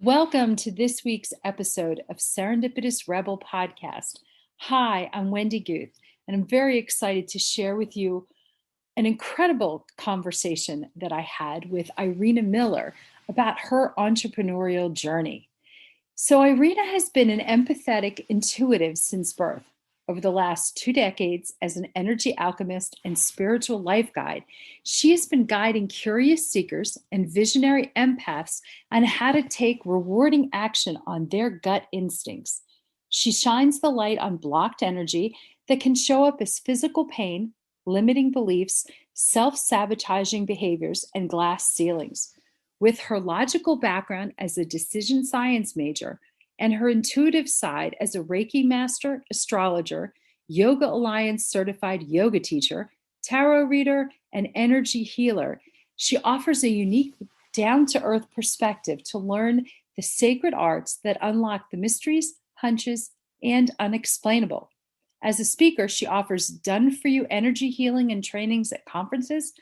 Welcome to this week's episode of Serendipitous Rebel Podcast. Hi, I'm Wendy Guth, and I'm very excited to share with you an incredible conversation that I had with Irena Miller about her entrepreneurial journey. So, Irena has been an empathetic intuitive since birth. Over the last 2 decades, as an energy alchemist and spiritual life guide, she has been guiding curious seekers and visionary empaths on how to take rewarding action on their gut instincts. She shines the light on blocked energy that can show up as physical pain, limiting beliefs, self sabotaging behaviors, and glass ceilings. With her logical background as a decision science major and her intuitive side as a Reiki master, astrologer, Yoga Alliance certified yoga teacher, tarot reader, and energy healer, she offers a unique, down to earth perspective to learn the sacred arts that unlock the mysteries, hunches, and unexplainable. As a speaker, she offers done for you energy healing and trainings at conferences,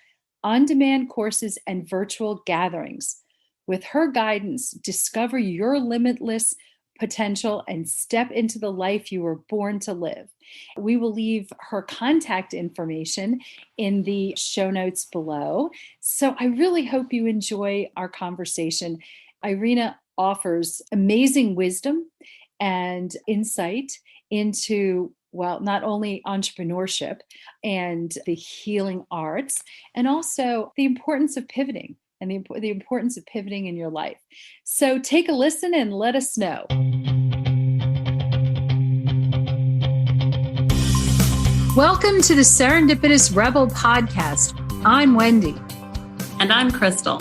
on demand courses, and virtual gatherings. With her guidance, discover your limitless potential and step into the life you were born to live. We will leave her contact information in the show notes below. So I really hope you enjoy our conversation. Irena offers amazing wisdom and insight into, well, not only entrepreneurship and the healing arts, and also the importance of pivoting and the importance of pivoting in your life. So take a listen and let us know. Welcome to the Serendipitous Rebel Podcast. I'm Wendy. And I'm Crystal.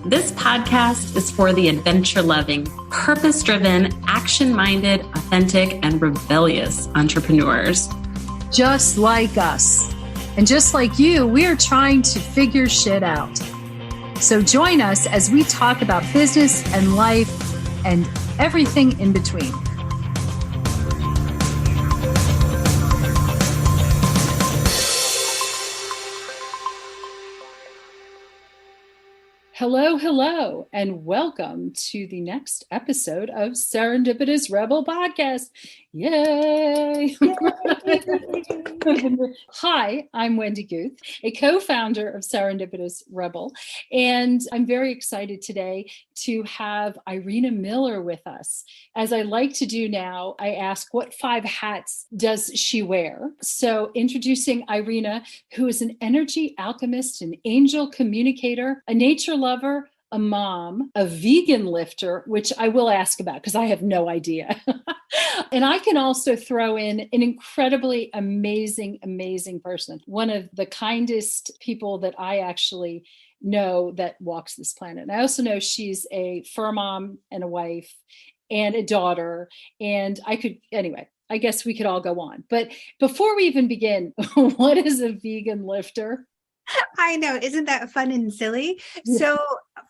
This podcast is for the adventure-loving, purpose-driven, action-minded, authentic, and rebellious entrepreneurs. Just like us. And just like you, we are trying to figure shit out. So join us as we talk about business and life and everything in between. Hello, and welcome to the next episode of Serendipitous Rebel Podcast. Yay! Hi, I'm Wendy Guth, a co-founder of Serendipitous Rebel, and I'm very excited today to have Irena Miller with us. As I like to do now, I ask, what 5 hats does she wear? So introducing Irena, who is an energy alchemist, an angel communicator, a nature lover, a mom, a vegan lifter, which I will ask about because I have no idea. And I can also throw in an incredibly amazing person, one of the kindest people that I actually know that walks this planet. And I also know she's a fur mom and a wife and a daughter. And anyway, I guess we could all go on. But before we even begin, what is a vegan lifter? I know. Isn't that fun and silly? Yeah. So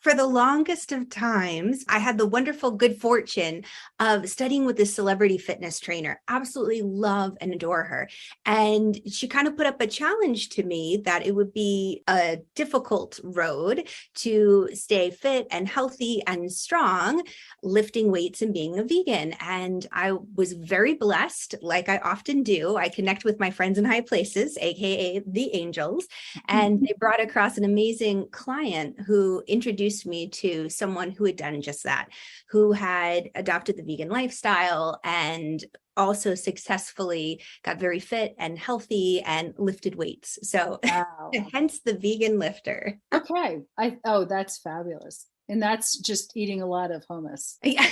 for the longest of times, I had the wonderful good fortune of studying with this celebrity fitness trainer. Absolutely love and adore her. And she kind of put up a challenge to me that it would be a difficult road to stay fit and healthy and strong, lifting weights and being a vegan. And I was very blessed, like I often do. I connect with my friends in high places, AKA the angels. And they brought across an amazing client who introduced me to someone who had done just that, who had adopted the vegan lifestyle and also successfully got very fit and healthy and lifted weights. So wow. Hence the vegan lifter. Okay. That's fabulous. And that's just eating a lot of hummus. Yeah.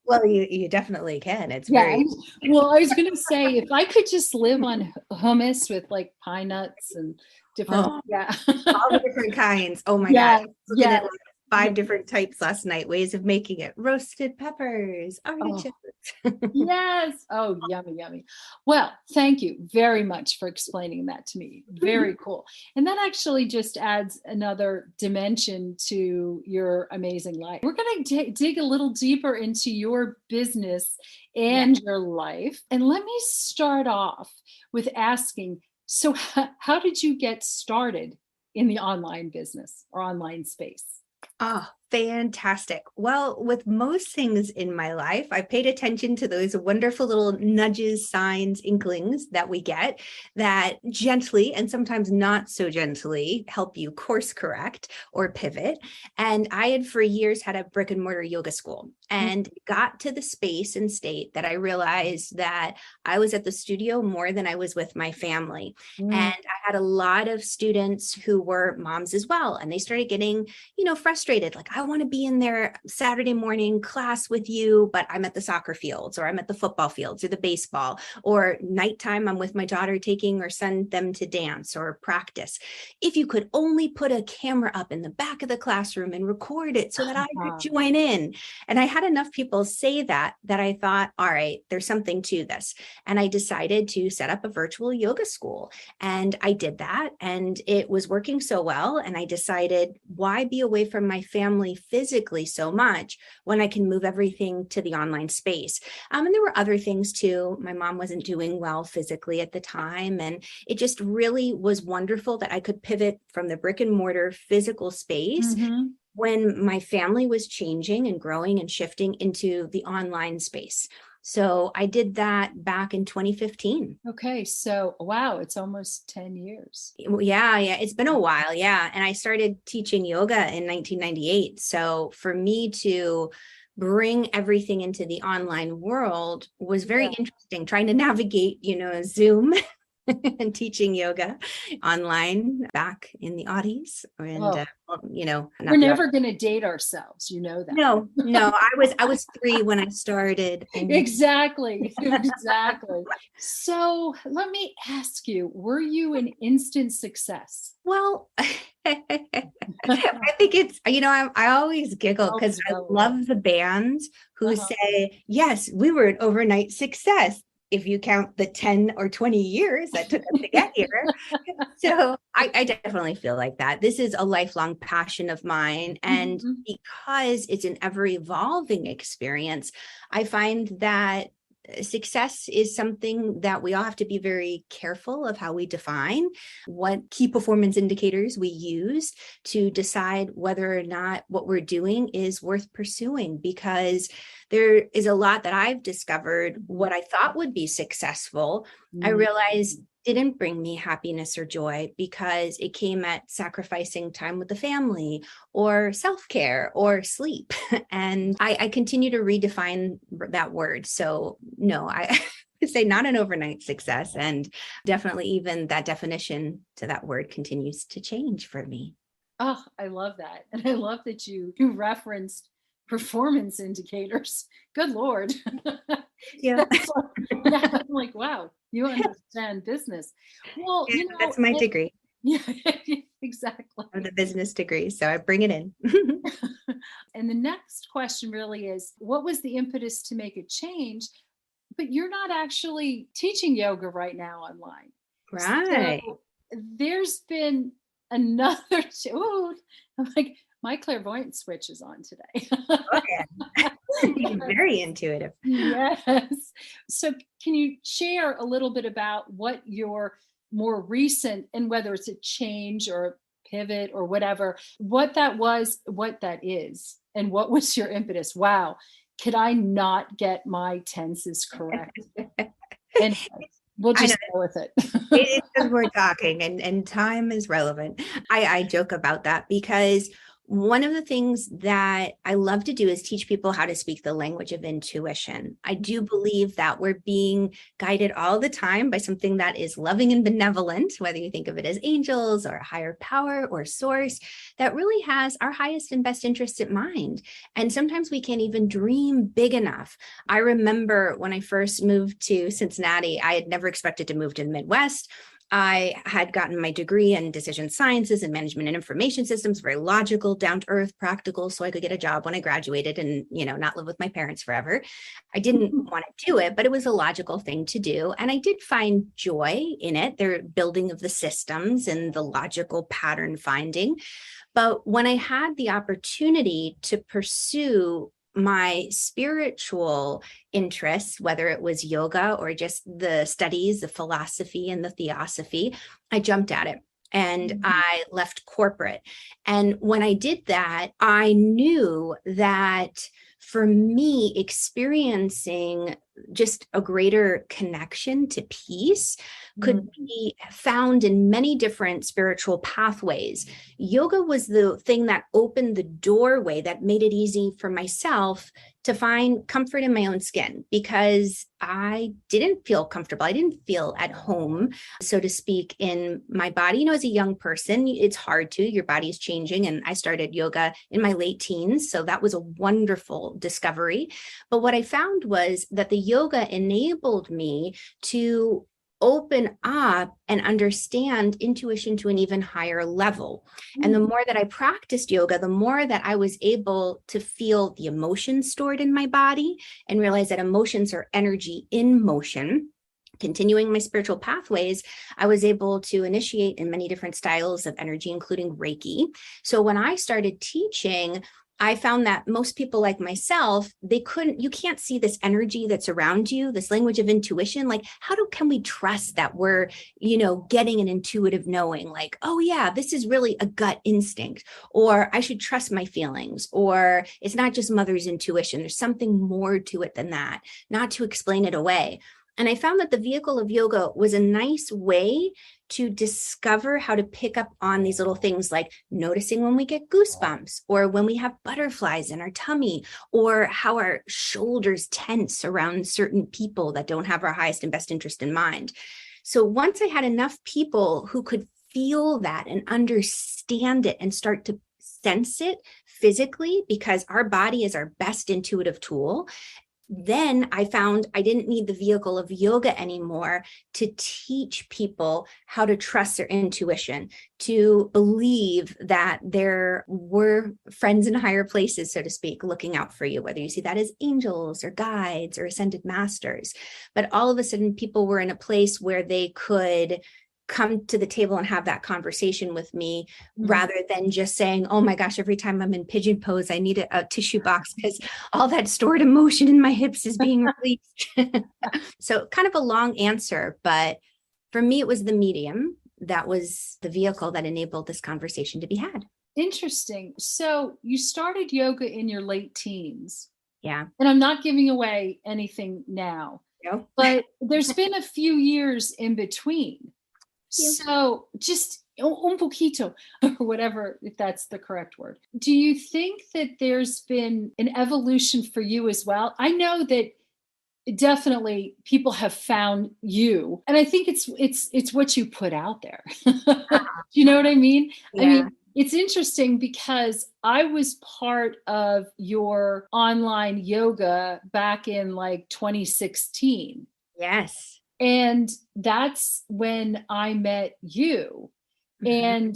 Well, you definitely can. It's very. Well, I was going to say, if I could just live on hummus with like pine nuts and different, all the different kinds. Oh my God. Yeah. 5 different types last night, ways of making it. Roasted peppers, artichokes. Yes. Oh, yummy. Well, thank you very much for explaining that to me. Very cool. And that actually just adds another dimension to your amazing life. We're going to dig a little deeper into your business and your life. And let me start off with asking, so how did you get started in the online business or online space? Oh, fantastic. Well, with most things in my life, I paid attention to those wonderful little nudges, signs, inklings that we get that gently and sometimes not so gently help you course correct or pivot. And I had for years had a brick and mortar yoga school and got to the space and state that I realized that I was at the studio more than I was with my family. And I had a lot of students who were moms as well. And they started getting frustrated. Like, I want to be in their Saturday morning class with you, but I'm at the soccer fields, or I'm at the football fields, or the baseball, or nighttime, I'm with my daughter taking or send them to dance or practice. If you could only put a camera up in the back of the classroom and record it so that I could join in. And I had enough people say that I thought, all right, there's something to this. And I decided to set up a virtual yoga school. And I did that, and it was working so well. And I decided, why be away from my family physically so much when I can move everything to the online space? And there were other things too. My mom wasn't doing well physically at the time. And it just really was wonderful that I could pivot from the brick and mortar physical space when my family was changing and growing and shifting into the online space. So I did that back in 2015. Okay. So, wow, it's almost 10 years. Yeah. It's been a while. Yeah. And I started teaching yoga in 1998. So for me to bring everything into the online world was very interesting, trying to navigate, Zoom and teaching yoga online back in the Aughties. And, we're never going to date ourselves. You know that. No, I was 3 when I started. Exactly. So let me ask you, were you an instant success? Well, I think it's, I always giggle because I love the bands who say, yes, we were an overnight success, if you count the 10 or 20 years that took us to get here. So I definitely feel like that. This is a lifelong passion of mine. And because it's an ever evolving experience, I find that success is something that we all have to be very careful of how we define, what key performance indicators we use to decide whether or not what we're doing is worth pursuing, because there is a lot that I've discovered what I thought would be successful, I realized didn't bring me happiness or joy because it came at sacrificing time with the family or self-care or sleep. And I continue to redefine that word. So no, I would say not an overnight success. And definitely even that definition to that word continues to change for me. Oh, I love that. And I love that you referenced performance indicators. Good Lord. Yeah. I'm like, wow, you understand business. Well, that's my degree. Yeah, exactly. I'm the business degree, so I bring it in. And the next question really is, what was the impetus to make a change? But you're not actually teaching yoga right now online. Right. So there's been another, I'm like, my clairvoyant switch is on today. You're very intuitive. Yes. So can you share a little bit about what your more recent, and whether it's a change or a pivot or whatever, what that was, what that is, and what was your impetus? Wow. Could I not get my tenses correct? And we'll just go with it. It's because we're talking and time is relevant. I joke about that because one of the things that I love to do is teach people how to speak the language of intuition. I do believe that we're being guided all the time by something that is loving and benevolent, whether you think of it as angels or a higher power or source, that really has our highest and best interests at mind. And sometimes we can't even dream big enough. I remember when I first moved to Cincinnati, I had never expected to move to the Midwest. I had gotten my degree in decision sciences and management and information systems, very logical, down to earth, practical, so I could get a job when I graduated and, not live with my parents forever. I didn't want to do it, but it was a logical thing to do. And I did find joy in it, the building of the systems and the logical pattern finding. But when I had the opportunity to pursue my spiritual interests, whether it was yoga or just the studies, the philosophy and the theosophy, I jumped at it. and I left corporate. And when I did that, I knew that for me, experiencing just a greater connection to peace could be found in many different spiritual pathways. Yoga was the thing that opened the doorway that made it easy for myself to find comfort in my own skin, because I didn't feel comfortable. I didn't feel at home, so to speak, in my body. You know, as a young person, it's hard to, your body is changing. And I started yoga in my late teens. So that was a wonderful discovery. But what I found was that the yoga enabled me to open up and understand intuition to an even higher level. And the more that I practiced yoga, the more that I was able to feel the emotions stored in my body and realize that emotions are energy in motion. Continuing my spiritual pathways, I was able to initiate in many different styles of energy, including Reiki. So when I started teaching, I found that most people like myself, you can't see this energy that's around you, this language of intuition. Like, can we trust that we're, getting an intuitive knowing, like, oh yeah, this is really a gut instinct, or I should trust my feelings, or it's not just mother's intuition. There's something more to it than that, not to explain it away. And I found that the vehicle of yoga was a nice way to discover how to pick up on these little things, like noticing when we get goosebumps, or when we have butterflies in our tummy, or how our shoulders tense around certain people that don't have our highest and best interest in mind. So once I had enough people who could feel that and understand it and start to sense it physically, because our body is our best intuitive tool, then I found I didn't need the vehicle of yoga anymore to teach people how to trust their intuition, to believe that there were friends in higher places, so to speak, looking out for you, whether you see that as angels or guides or ascended masters. But all of a sudden, people were in a place where they could come to the table and have that conversation with me, rather than just saying, oh my gosh, every time I'm in pigeon pose, I need a tissue box because all that stored emotion in my hips is being released. So kind of a long answer, but for me, it was the medium that was the vehicle that enabled this conversation to be had. Interesting. So you started yoga in your late teens. Yeah. And I'm not giving away anything now, but there's been a few years in between. So just un poquito, or whatever, if that's the correct word. Do you think that there's been an evolution for you as well? I know that definitely people have found you, and I think it's what you put out there. You know what I mean? Yeah. I mean, it's interesting because I was part of your online yoga back in like 2016. Yes. And that's when I met you. And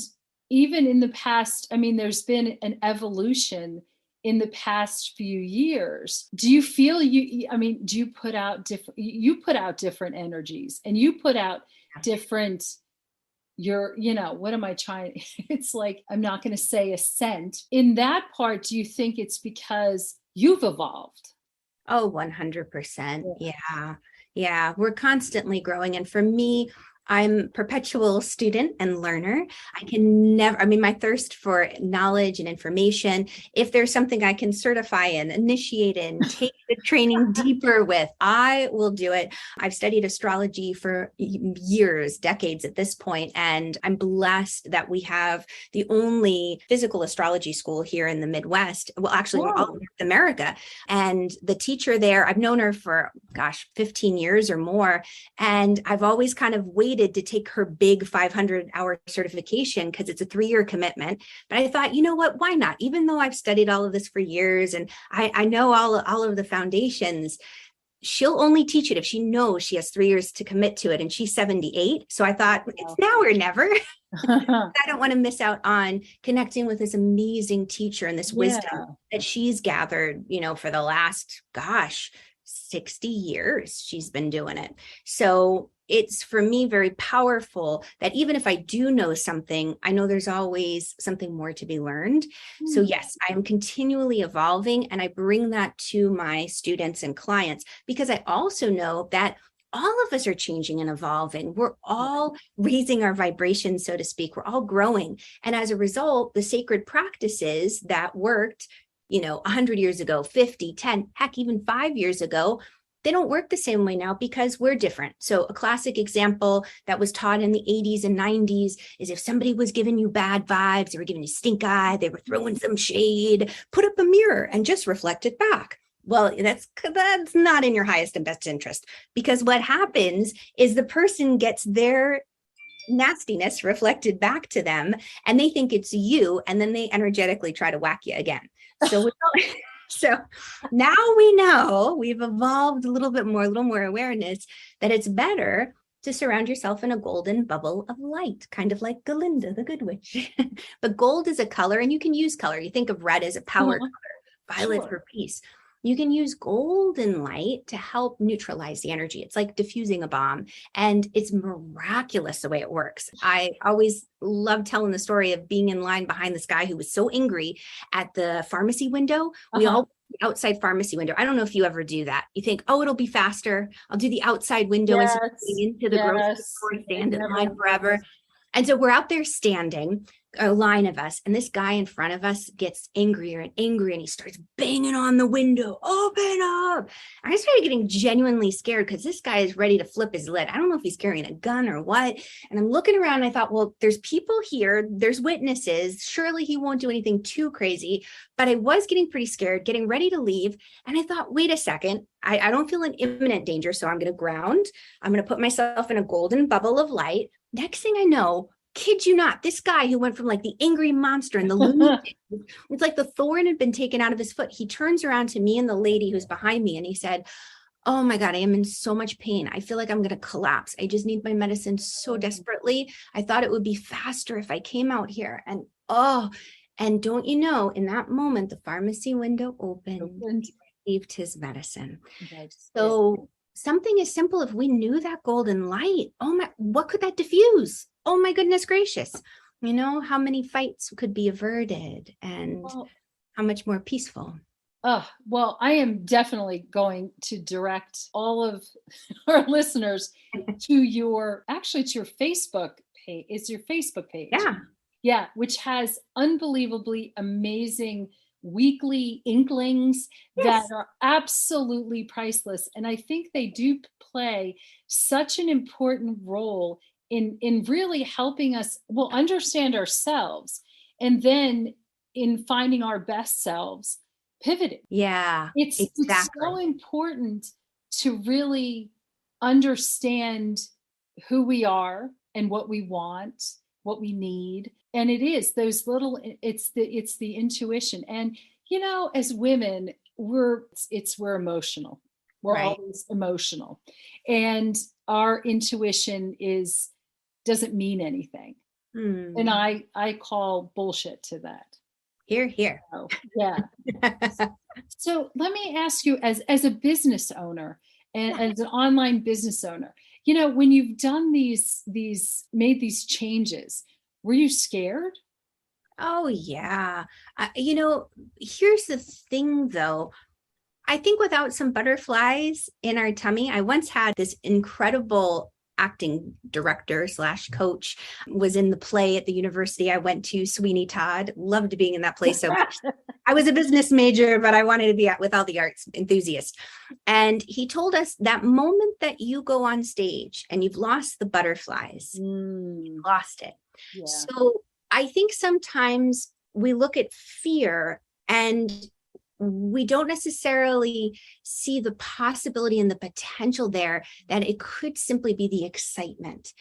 even in the past, I mean, there's been an evolution in the past few years. Do you feel do you put out different energies, and you put out different, what am I trying? It's like, I'm not going to say ascent. In that part, do you think it's because you've evolved? Oh, 100%. Yeah. Yeah, we're constantly growing. And for me, I'm a perpetual student and learner. I can never, my thirst for knowledge and information, if there's something I can certify in, initiate in, take the training deeper with, I will do it. I've studied astrology for years, decades at this point, and I'm blessed that we have the only physical astrology school here in the Midwest. Well, actually, all of North America. And the teacher there, I've known her for, 15 years or more. And I've always kind of waited to take her big 500-hour certification because it's a 3-year commitment. But I thought, you know what, why not? Even though I've studied all of this for years and I know all of the foundations, she'll only teach it if she knows she has 3 years to commit to it. And she's 78. So I thought, it's now or never. I don't want to miss out on connecting with this amazing teacher and this wisdom that she's gathered, for the last, 60 years she's been doing it. So it's, for me, very powerful that even if I do know something, I know there's always something more to be learned. So yes, I'm continually evolving, and I bring that to my students and clients, because I also know that all of us are changing and evolving. We're all raising our vibration, so to speak. We're all growing. And as a result, the sacred practices that worked, 100 years ago, 50, 10, heck, even 5 years ago, they don't work the same way now because we're different. So a classic example that was taught in the 80s and 90s is if somebody was giving you bad vibes, they were giving you stink eye, they were throwing some shade, put up a mirror and just reflect it back. Well, that's not in your highest and best interest, because what happens is the person gets their nastiness reflected back to them and they think it's you, and then they energetically try to whack you again. So now we know, we've evolved a little more awareness that it's better to surround yourself in a golden bubble of light, kind of like Galinda, the good witch. But gold is a color, and you can use color. You think of red as a power color, violet for peace. You can use golden light to help neutralize the energy. It's like diffusing a bomb, and it's miraculous the way it works. I always love telling the story of being in line behind this guy who was so angry at the pharmacy window. We all outside pharmacy window. I don't know if you ever do that. You think, oh, it'll be faster. I'll do the outside window instead of into the grocery store, stand in line forever. And so we're out there standing, a line of us, and this guy in front of us gets angrier and angrier, and he starts banging on the window, open up. I started getting genuinely scared because this guy is ready to flip his lid. I don't know if he's carrying a gun or what. And I'm looking around and I thought, well, there's people here, there's witnesses. Surely he won't do anything too crazy. But I was getting pretty scared, getting ready to leave. And I thought, wait a second, I don't feel in imminent danger. So I'm going to ground. I'm going to put myself in a golden bubble of light. Next thing I know, kid you not, this guy who went from like the angry monster and the lunatic, it's like the thorn had been taken out of his foot. He turns around to me and the lady who's behind me and he said, oh my God, I am in so much pain. I feel like I'm going to collapse. I just need my medicine so desperately. I thought it would be faster if I came out here. And don't you know, in that moment, the pharmacy window opened. He received his medicine. So something as simple, if we knew that golden light, what could that diffuse? Oh my goodness gracious. How many fights could be averted and how much more peaceful. Well, I am definitely going to direct all of our listeners to your Facebook page. It's your Facebook page. Yeah, which has unbelievably amazing weekly inklings that are absolutely priceless. And I think they do play such an important role in really helping us, understand ourselves, and then in finding our best selves, pivoting. Yeah, it's so important to really understand who we are and what we want, what we need. And it is those little, it's the intuition. And, as women, we're emotional. We're always emotional. And our intuition doesn't mean anything. And I call bullshit to that. Here. So, yeah. So let me ask you, as a business owner and as an online business owner, when you've done made these changes, were you scared? Oh, yeah. Here's the thing, though. I think without some butterflies in our tummy, I once had this incredible acting director / coach, was in the play at the university I went to, Sweeney Todd. Loved being in that play so much. I was a business major, but I wanted to be with all the arts enthusiasts. And he told us that moment that you go on stage and you've lost the butterflies, you've lost it. Yeah. So I think sometimes we look at fear and we don't necessarily see the possibility and the potential there, that it could simply be the excitement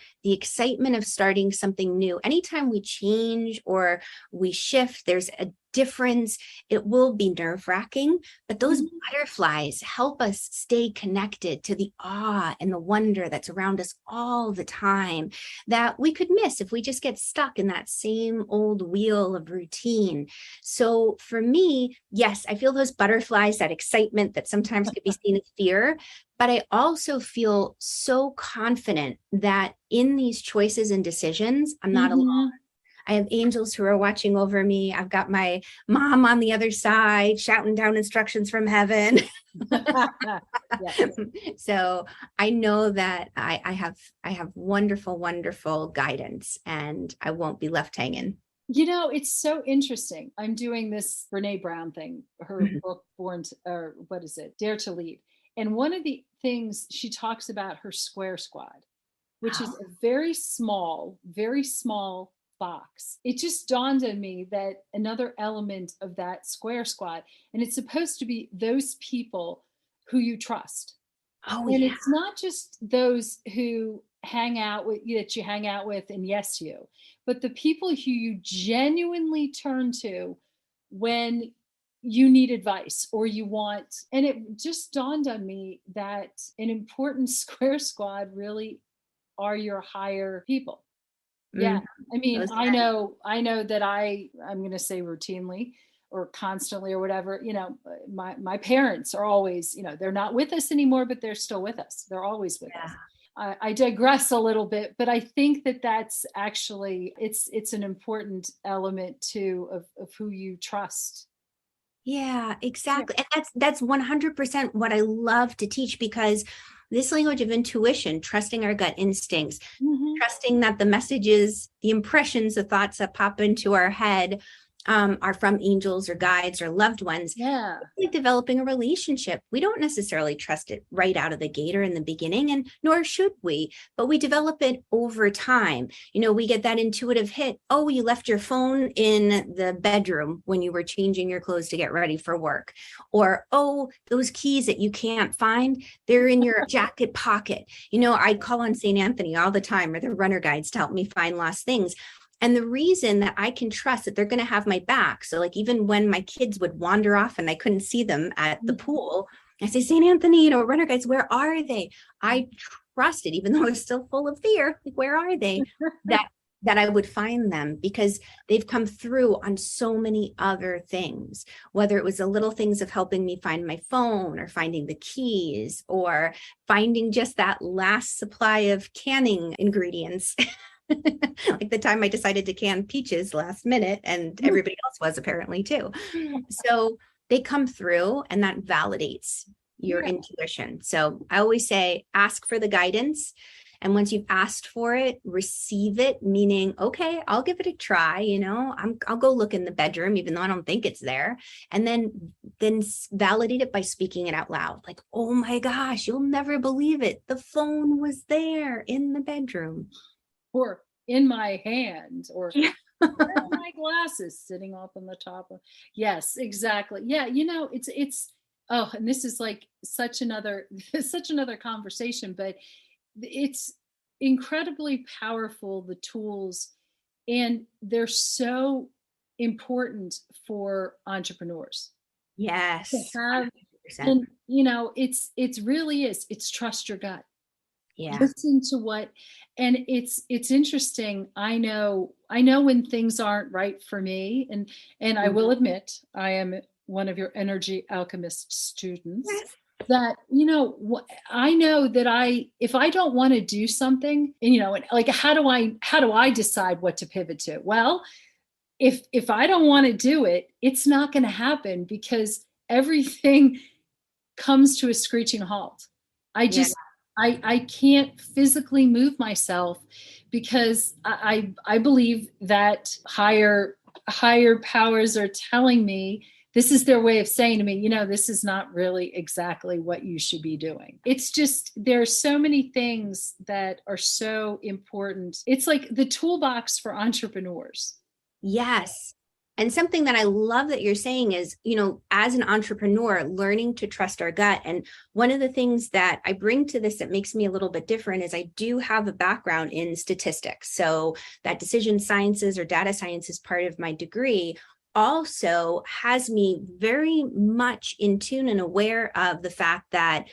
of starting something new. Anytime we change or we shift, there's a difference. It will be nerve-wracking, but those butterflies help us stay connected to the awe and the wonder that's around us all the time that we could miss if we just get stuck in that same old wheel of routine. So for me, yes, I feel those butterflies, that excitement that sometimes could be seen as fear, but I also feel so confident that in these choices and decisions, I'm not alone. I have angels who are watching over me. I've got my mom on the other side shouting down instructions from heaven. Yes. So I know that I have wonderful, wonderful guidance, and I won't be left hanging. It's so interesting. I'm doing this Brene Brown thing, her Mhm. book, or what is it? Dare to Lead. And one of the things she talks about her square squad, which is a very small box. It just dawned on me that another element of that square squad, and it's supposed to be those people who you trust. Oh And yeah. it's not just those who hang out with you that you hang out with and yes you, but the people who you genuinely turn to when you need advice or you want. And it just dawned on me that an important square squad really are your higher people. Yeah. Mhm. I mean, Those I know that I'm going to say routinely or constantly or whatever, my parents are always, they're not with us anymore, but they're still with us. They're always with us. yeah. I digress a little bit, but I think that that's actually, it's an important element too of who you trust. Yeah, Yeah. exactly. And that's 100% what I love to teach, because this language of intuition, trusting our gut instincts, Mhm. trusting that the messages, the impressions, the thoughts that pop into our head are from angels or guides or loved ones. Yeah. It's like developing a relationship. We don't necessarily trust it right out of the gate or in the beginning, and nor should we, but we develop it over time. We get that intuitive hit. Oh, you left your phone in the bedroom when you were changing your clothes to get ready for work. Or, oh, those keys that you can't find, they're in your jacket pocket. I call on St. Anthony all the time, or the runner guides, to help me find lost things. And the reason that I can trust that they're going to have my back. So like, even when my kids would wander off and I couldn't see them at the pool, I say, St. Anthony, runner guides, where are they? I trusted, even though I was still full of fear, like, where are they? That I would find them, because they've come through on so many other things, whether it was the little things of helping me find my phone or finding the keys or finding just that last supply of canning ingredients. Like the time I decided to can peaches last minute, and everybody else was apparently too. So they come through, and that validates your Yeah. intuition. So I always say, ask for the guidance. And once you've asked for it, receive it, meaning, okay, I'll give it a try. I'll go look in the bedroom, even though I don't think it's there. And then validate it by speaking it out loud. Like, oh my gosh, you'll never believe it. The phone was there in the bedroom. Or in my hand, or Yeah. my glasses sitting up on the top of. Yes, exactly. Yeah, it's oh, and this is like such another such another conversation, but it's incredibly powerful, the tools, and they're so important for entrepreneurs to Yes. have. 100%. And it's really is, it's trust your gut. Yeah. Listen to what. And it's interesting. I know when things aren't right for me, and I will admit I am one of your Energy Alchemist students, Yes. that I know that if I don't want to do something, and like, how do I decide what to pivot to? Well, if I don't want to do it, it's not going to happen, because everything comes to a screeching halt. I Yeah. just I can't physically move myself, because I believe that higher powers are telling me, this is their way of saying to me, this is not really exactly what you should be doing. It's just, there are so many things that are so important. It's like the toolbox for entrepreneurs. Yes. And something that I love that you're saying is, as an entrepreneur, learning to trust our gut. And one of the things that I bring to this that makes me a little bit different is I do have a background in statistics. So that decision sciences or data science is part of my degree, also has me very much in tune and aware of the fact that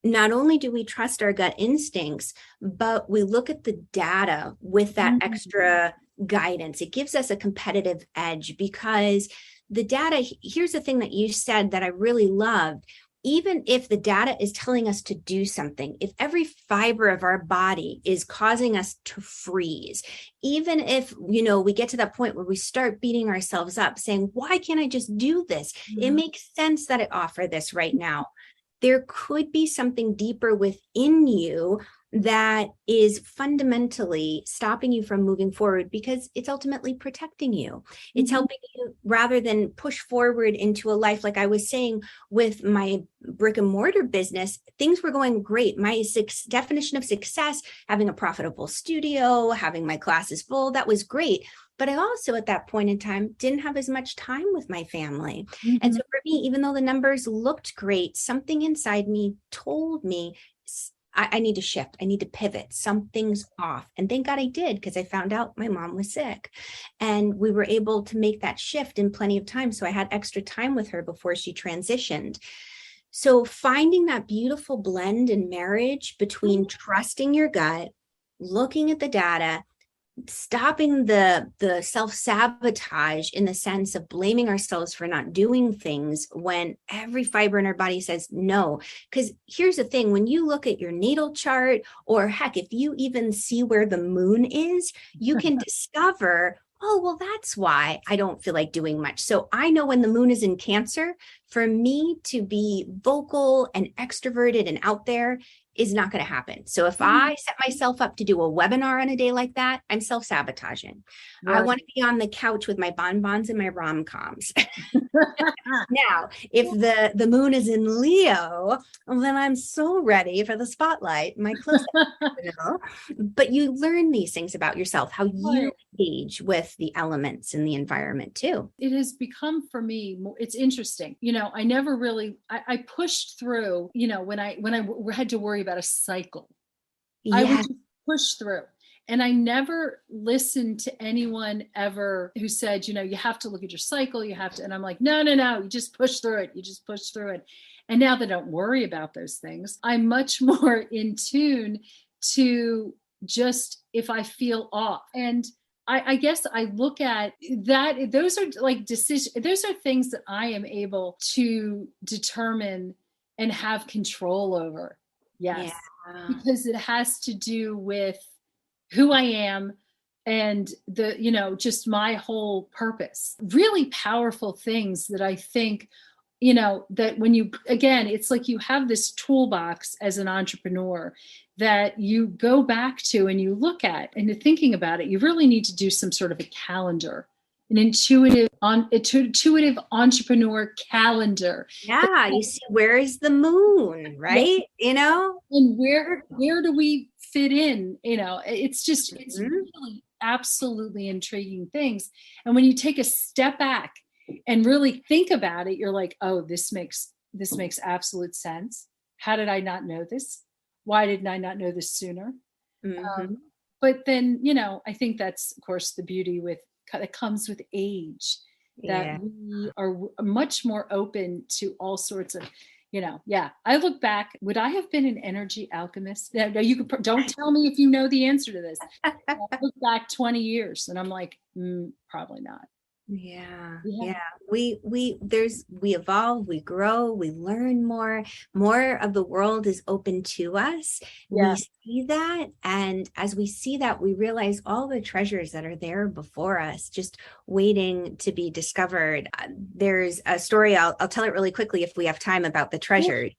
not only do we trust our gut instincts, but we look at the data with that extra guidance. It gives us a competitive edge, because the data, here's the thing that you said that I really loved. even if the data is telling us to do something, if every fiber of our body is causing us to freeze, even if, we get to that point where we start beating ourselves up saying, why can't I just do this? It makes sense that I offer this right now. There could be something deeper within you that is fundamentally stopping you from moving forward because it's ultimately protecting you. It's helping you rather than push forward into a life. Like I was saying with my brick and mortar business, things were going great. My definition of success, having a profitable studio, having my classes full, that was great. But I also at that point in time didn't have as much time with my family. And so for me, even though the numbers looked great, something inside me told me, I need to shift. I need to pivot. Something's off. And thank God I did, because I found out my mom was sick and we were able to make that shift in plenty of time. So I had extra time with her before she transitioned. So finding that beautiful blend and marriage between trusting your gut, looking at the data, stopping the self-sabotage in the sense of blaming ourselves for not doing things when every fiber in our body says no. Because here's the thing, when you look at your natal chart, or heck, if you even see where the moon is, you can discover, oh, well, that's why I don't feel like doing much. So I know when the moon is in Cancer, for me to be vocal and extroverted and out there is not going to happen. So if I set myself up to do a webinar on a day like that, I'm self-sabotaging. Right. I want to be on the couch with my bonbons and my rom-coms. Now, if the moon is in Leo, then I'm so ready for the spotlight, my close up. But you learn these things about yourself, how you engage with the elements in the environment too. It has become for me, it's interesting. I never really, I pushed through, when I had to worry about a cycle, I would just push through. And I never listened to anyone ever who said, you have to look at your cycle, you have to, and I'm like, no, you just push through it. You just push through it. And now that I don't worry about those things, I'm much more in tune to just if I feel off. And I guess I look at that, those are like decisions, those are things that I am able to determine and have control over. Yes. Yeah. Because it has to do with who I am and just my whole purpose. Really powerful things that I think, that when you, again, it's like you have this toolbox as an entrepreneur that you go back to and you look at, and you're thinking about it. You really need to do some sort of a calendar, an intuitive entrepreneur calendar. Yeah, you see, where is the moon, right? And where do we fit in? It's just, it's really absolutely intriguing things. And when you take a step back and really think about it, you're like, oh, this makes absolute sense. How did I not know this? Why didn't I not know this sooner? But then, I think that's, of course, the beauty that comes with age, that we are much more open to all sorts of, I look back, would I have been an energy alchemist? No, don't tell me if you know the answer to this. I look back 20 years and I'm like, probably not. Yeah. We evolve, we grow, we learn more of the world is open to us. We see that. And as we see that, we realize all the treasures that are there before us, just waiting to be discovered. There's a story, I'll tell it really quickly if we have time, about the treasures.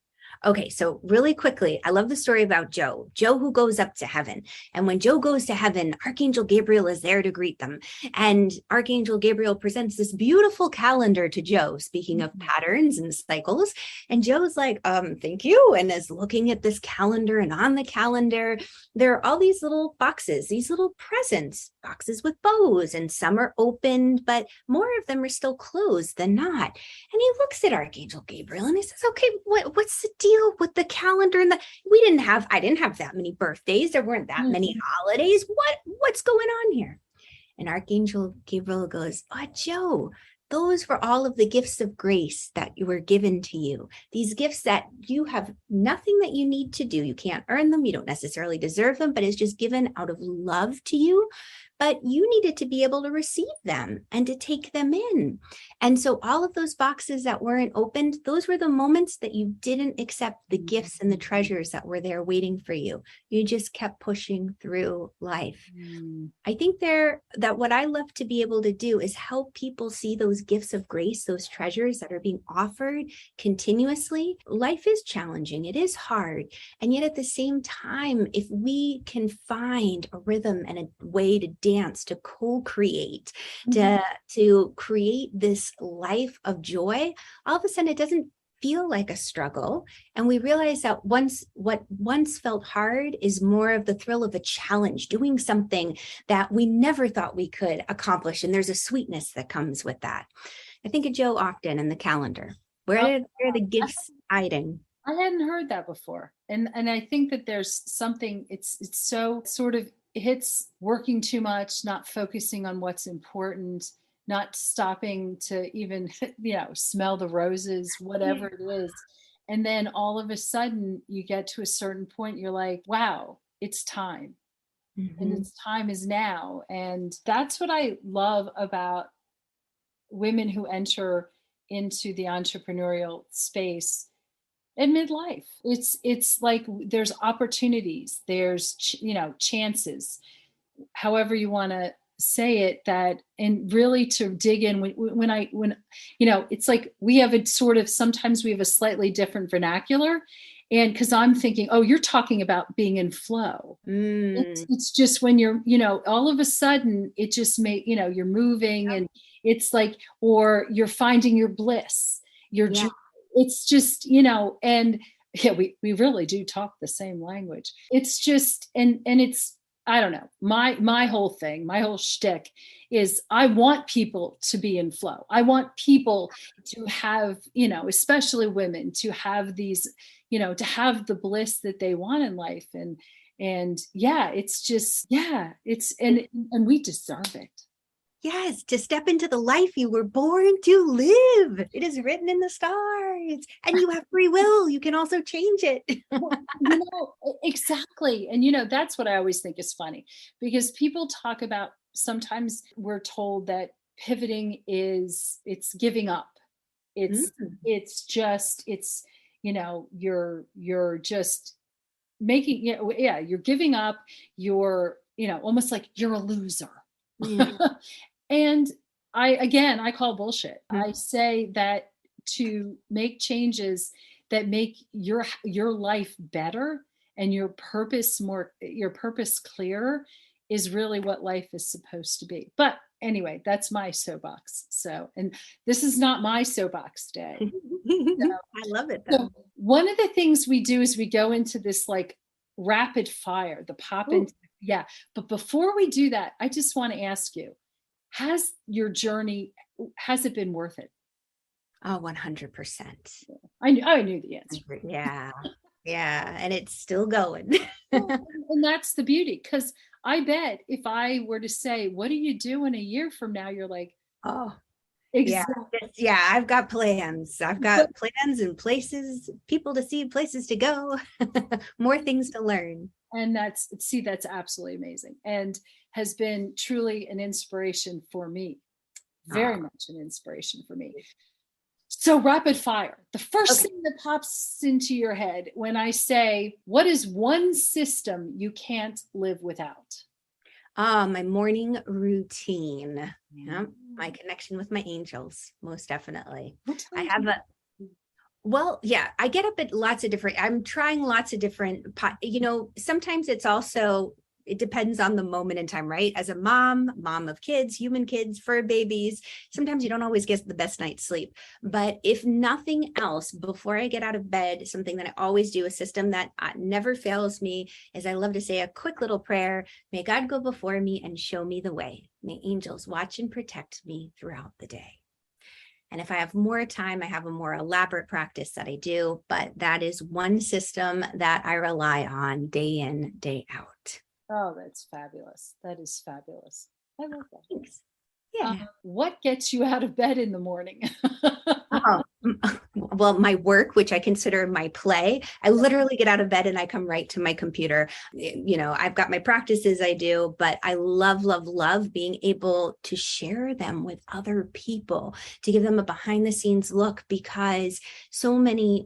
Okay, so really quickly, I love the story about Joe who goes up to heaven. And when Joe goes to heaven, Archangel Gabriel is there to greet them. And Archangel Gabriel presents this beautiful calendar to Joe, speaking of patterns and cycles. And Joe's like, thank you. And is looking at this calendar, and on the calendar, there are all these little boxes, these little presents, boxes with bows, and some are opened, but more of them are still closed than not. And he looks at Archangel Gabriel and he says, okay, what's the deal with the calendar? And I didn't have that many birthdays. There weren't that many holidays. What's going on here? And Archangel Gabriel goes, oh, Joe, those were all of the gifts of grace that were given to you. These gifts that you have nothing that you need to do. You can't earn them. You don't necessarily deserve them, but it's just given out of love to you. but you needed to be able to receive them and to take them in. And so all of those boxes that weren't opened, those were the moments that you didn't accept the gifts and the treasures that were there waiting for you. You just kept pushing through life. I think that what I love to be able to do is help people see those gifts of grace, those treasures that are being offered continuously. Life is challenging. It is hard. And yet at the same time, if we can find a rhythm and a way to dance, to co-create, to create this life of joy, all of a sudden it doesn't feel like a struggle. And we realize that what once felt hard is more of the thrill of a challenge, doing something that we never thought we could accomplish. And there's a sweetness that comes with that. I think of Joe Ogden in the calendar. Where are the gifts hiding? I hadn't heard that before. And I think that there's something, it's so sort of hits working too much, not focusing on what's important, not stopping to even, smell the roses, whatever it is. And then all of a sudden you get to a certain point, you're like, wow, it's time. And its time is now. And that's what I love about women who enter into the entrepreneurial space in midlife. It's like there's opportunities, there's chances, however you want to say it, that, and really to dig in when it's like we have sometimes we have a slightly different vernacular. And because I'm thinking, oh, you're talking about being in flow. It's just when you're, all of a sudden it just you're moving, and it's like, or you're finding your bliss, it's just, and we really do talk the same language. It's just, and it's, I don't know, my whole thing, my whole shtick is I want people to be in flow. I want people to have, especially women, to have these, to have the bliss that they want in life. And it's just, it's, and we deserve it. Yes, to step into the life you were born to live. It is written in the stars, and you have free will. You can also change it. Exactly. And, that's what I always think is funny, because people talk about, sometimes we're told that pivoting it's giving up. It's just, you're just making, you're giving up. You're, almost like you're a loser. And I call bullshit. I say that to make changes that make your life better and your purpose clearer is really what life is supposed to be. But anyway, that's my soapbox. So, and this is not my soapbox day. I love it though. So one of the things we do is we go into this like rapid fire, the pop in. Yeah. But before we do that, I just want to ask you, has your journey, has it been worth it? Oh, 100%. I knew the answer. Yeah. Yeah. And it's still going. And that's the beauty. Because I bet if I were to say, what do you do in a year from now? You're like, oh, exactly. Yeah. I've got plans. I've got plans and places, people to see, places to go, more things to learn. And that's absolutely amazing, and has been truly an inspiration for me. Very much an inspiration for me. So rapid fire. The first thing that pops into your head when I say, what is one system you can't live without? My morning routine. Yeah. My connection with my angels, most definitely. I have I get up at I'm trying lots of different, sometimes it depends on the moment in time, right? As a mom of kids, human kids, fur babies, sometimes you don't always get the best night's sleep. But if nothing else, before I get out of bed, something that I always do, a system that never fails me, is I love to say a quick little prayer. May God go before me and show me the way. May angels watch and protect me throughout the day. And if I have more time, I have a more elaborate practice that I do, but that is one system that I rely on day in, day out. Oh, that's fabulous. That is fabulous. I love that. Thanks. Yeah. What gets you out of bed in the morning? Well, my work, which I consider my play, I literally get out of bed and I come right to my computer. I've got my practices I do, but I love, love, love being able to share them with other people, to give them a behind the scenes look, because so many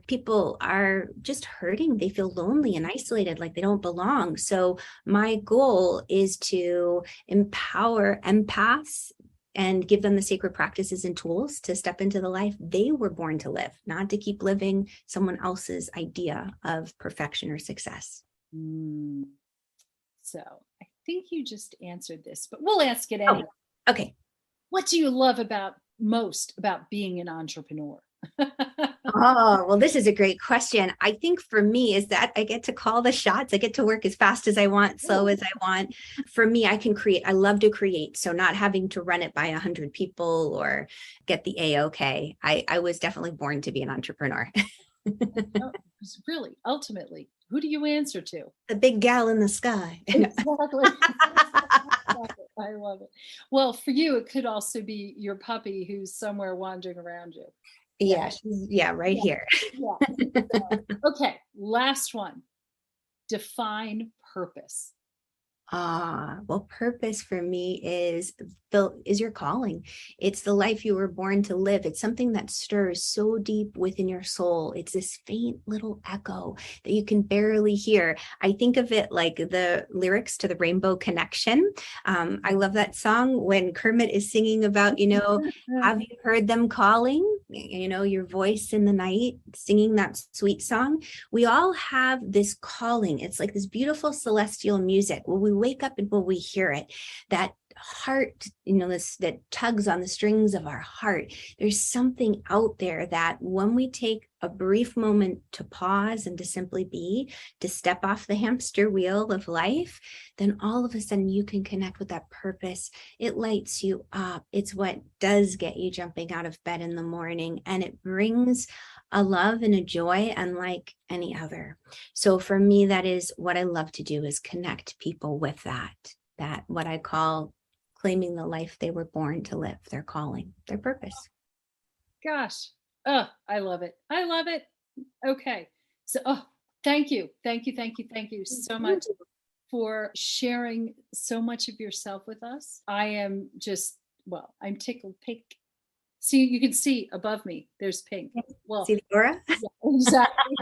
people are just hurting. They feel lonely and isolated, like they don't belong. So my goal is to empower empaths and give them the sacred practices and tools to step into the life they were born to live, not to keep living someone else's idea of perfection or success. So I think you just answered this, but we'll ask it anyway. Okay. What do you love most about being an entrepreneur? Oh, well, this is a great question. I think for me is that I get to call the shots. I get to work as fast as I want, slow as I want. For me, I can create. I love to create. So not having to run it by 100 people or get the A-OK. I was definitely born to be an entrepreneur. Really, ultimately, who do you answer to? The big gal in the sky. Exactly. I love it. Well, for you, it could also be your puppy who's somewhere wandering around you. Yeah, right here. Yeah. Okay, last one. Define purpose. Well, purpose for me is your calling. It's the life you were born to live. It's something that stirs so deep within your soul. It's this faint little echo that you can barely hear. I think of it like the lyrics to the Rainbow Connection. I love that song when Kermit is singing about, have you heard them calling? Your voice in the night, singing that sweet song. We all have this calling. It's like this beautiful celestial music. When we wake up and when we hear it, that heart, that tugs on the strings of our heart. There's something out there that when we take a brief moment to pause and to simply be, to step off the hamster wheel of life, then all of a sudden you can connect with that purpose. It lights you up. It's what does get you jumping out of bed in the morning, and it brings a love and a joy unlike any other. So for me, that is what I love to do, is connect people with that what I call claiming the life they were born to live, their calling, their purpose. Gosh. I love it. I love it. Okay. So, thank you so much for sharing so much of yourself with us. I am I'm tickled pink. See, you can see above me, there's pink. Well, see the aura? Yeah, exactly.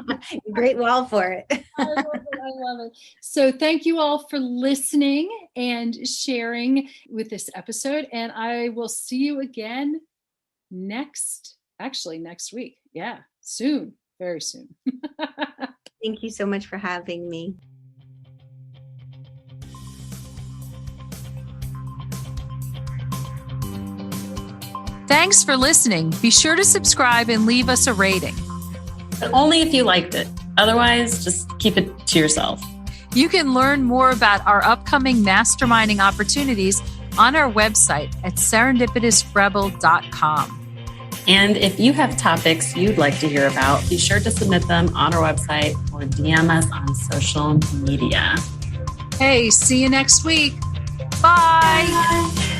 Great wall for it. I love it. So thank you all for listening and sharing with this episode. And I will see you again next week. Yeah, soon, very soon. Thank you so much for having me. Thanks for listening. Be sure to subscribe and leave us a rating. But only if you liked it. Otherwise, just keep it to yourself. You can learn more about our upcoming masterminding opportunities on our website at serendipitousrebel.com. And if you have topics you'd like to hear about, be sure to submit them on our website or DM us on social media. Hey, see you next week. Bye.